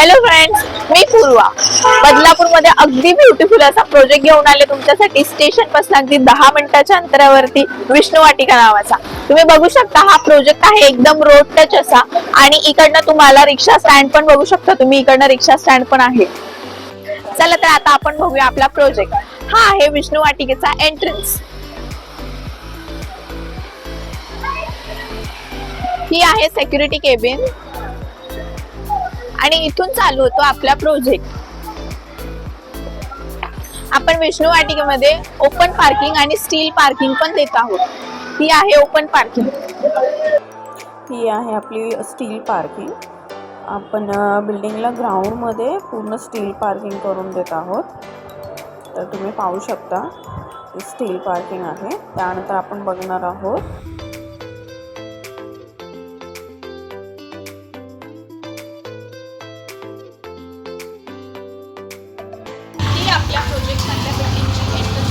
Hello friends, मी पूर्वा बदलापूरमध्ये अगदी beautiful असा project घेऊन आले तुमच्यासाठी. स्टेशन पासून अगदी 10 मिनिटाच्या अंतरावरती विष्णू वाटिका नावाचा. तुम्ही बघू शकता हा प्रोजेक्ट आहे एकदम रोड टच असा. आणि इकडनं तुम्हाला रिक्षा स्टँड पण बघू शकता तुम्ही. इकडनं रिक्षा स्टँड पण आहे. चला तर आता आपण बघूया आपला प्रोजेक्ट. हा आहे विष्णू वाटिकेचा एंट्रन्स. ही आहे सिक्युरिटी केबिन आणि इथून चालू होतो आपला प्रोजेक्ट. आपण विष्णू वाटिकेमध्ये ओपन पार्किंग आणि स्टील पार्किंग पण देत आहोत. ही आहे ओपन पार्किंग. ही आहे आपली स्टील पार्किंग. आपण बिल्डिंगला ग्राउंडमध्ये पूर्ण स्टील पार्किंग करून देत आहोत. तर तुम्ही पाहू शकता स्टील पार्किंग आहे. त्यानंतर आपण बघणार आहोत आपल्या प्रोजेक्ट मधल्या बिल्डिंगची एंट्रन्स.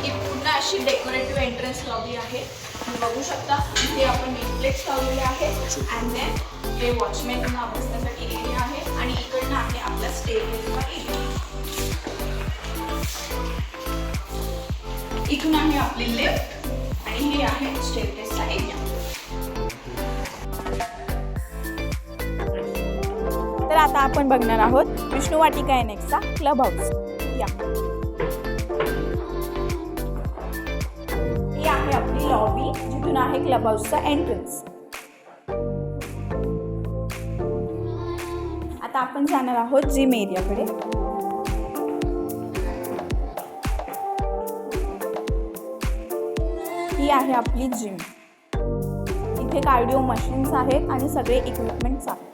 ही पूर्ण अशी डेकोरेटिव्ह एंट्रन्स लॉबी आहे. तुम्ही बघू शकता इथे आपण डिस्प्लेक्स लावलेले आहे. अँड देन हे वॉचमॅनना बसण्यासाठी एरिया आहे आणि इकडनं आहे आपला स्टेअरकेसचा एरिया. इथून आहे आपली लिफ्ट आणि हे आहे स्टेअरकेसचा एरिया. तर आता आपण बघणार आहोत विष्णू वाटिका एनेक्सचा क्लब हाऊस. ही आहे आपली लॉबी जिथून आहे क्लब हाऊसचा एंट्रन्स. आता आपण जाणार आहोत जिम एरियाकडे. ही आहे आपली जिम. इथे कार्डिओ मशीन्स आहेत आणि सगळे इक्विपमेंट्स आहेत.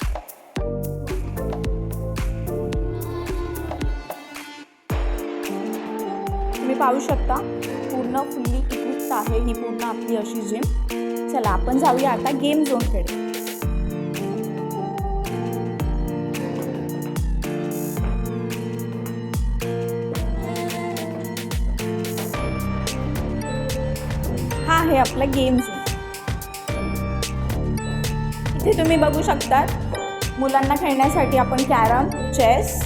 तुम्ही पाहू शकता पूर्ण फुल्ली इक्विप्ड आहे ही पूर्ण आपली अशी जिम. चला आपण जाऊया आता गेम झोनकडे. हा आहे आपला गेम झोन. इथे तुम्ही बघू शकता मुलांना खेळण्यासाठी आपण कॅरम, चेस,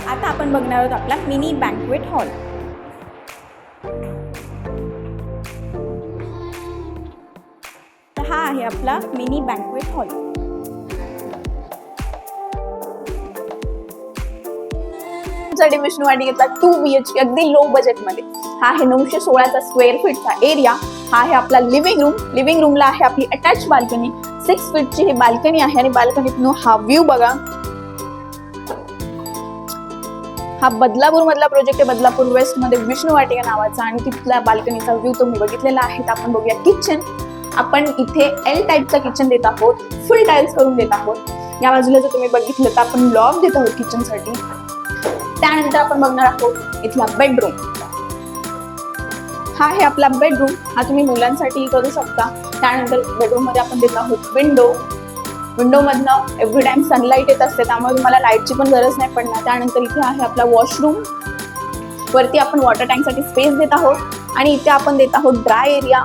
आता आपण बघणार आहोत आपला मिनी बँक्वेट हॉल. तर हा आहे आपला मिनी बँक्वेट हॉल. विष्णू वाटिकेचा 2 BHK अगदी लो बजेटमध्ये. हा आहे 916 स्क्वेअर फीटचा एरिया. हा आहे आपला लिव्हिंग रूम. लिव्हिंग रूमला आहे आपली अटॅच बाल्कनी. 6 फीटची ही बाल्कनी आहे आणि बाल्कनीतून हा व्ह्यू बघा. हा बदलापूर मधला प्रोजेक्ट आहे. बदलापूर वेस्ट मध्ये विष्णू वाटिका नावाचा आणि तिथला बाल्कनीचा व्ह्यू तुम्ही बघितलेला आहे. आपण बघूया किचन. आपण इथे L टाईपचा किचन देत आहोत. फुल टाईल्स करून देत आहोत. या बाजूला जर तुम्ही बघितलं तर आपण लॉक देत आहोत किचन साठी. त्यानंतर आपण बघणार आहोत इथला बेडरूम. हा आहे आपला बेडरूम. हा तुम्ही मुलांसाठी करू शकता. त्यानंतर बेडरूम मध्ये आपण देत आहोत विंडो. विंडो मधनं एव्हरी टाइम सनलाईट येत असते त्यामुळे तुम्हाला लाईटची पण गरज नाही पडणार. त्यानंतर इथे आहे आपला वॉशरूम. वरती आपण वॉटर टँक साठी स्पेस देत आहोत आणि इथे आपण देत आहोत ड्राय एरिया.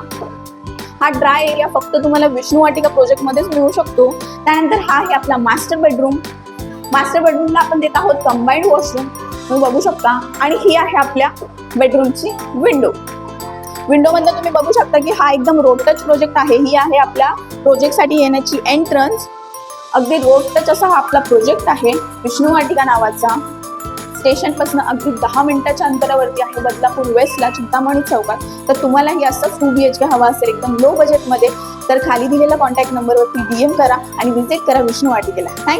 हा ड्राय एरिया फक्त तुम्हाला विष्णू वाटिका प्रोजेक्ट मध्येच मिळू शकतो. त्यानंतर हा आहे आपला मास्टर बेडरूम. मास्टर बेडरूमला आपण देत आहोत कंबाईंड वॉशरूम. तुम्ही बघू शकता. आणि ही आहे आपल्या बेडरूमची विंडो. विंडो मधनं तुम्ही बघू शकता की हा एकदम रोड टच प्रोजेक्ट आहे. ही आहे आपल्या प्रोजेक्ट साठी येण्याची एंट्रन्स. अगदी रोड टच असा हा आपला प्रोजेक्ट आहे विष्णू वाटिका नावाचा. स्टेशन पासून अगदी 10 मिनिटाच्या अंतरावरती आहे बदलापूर वेस्टला चिंतामणी चौकात. तर तुम्हालाही असंच 2 BHK हवा असेल एकदम लो बजेटमध्ये तर खाली दिलेल्या कॉन्टॅक्ट नंबरवरती DM करा आणि व्हिजिट करा विष्णू वाटिकेला. थँक्यू.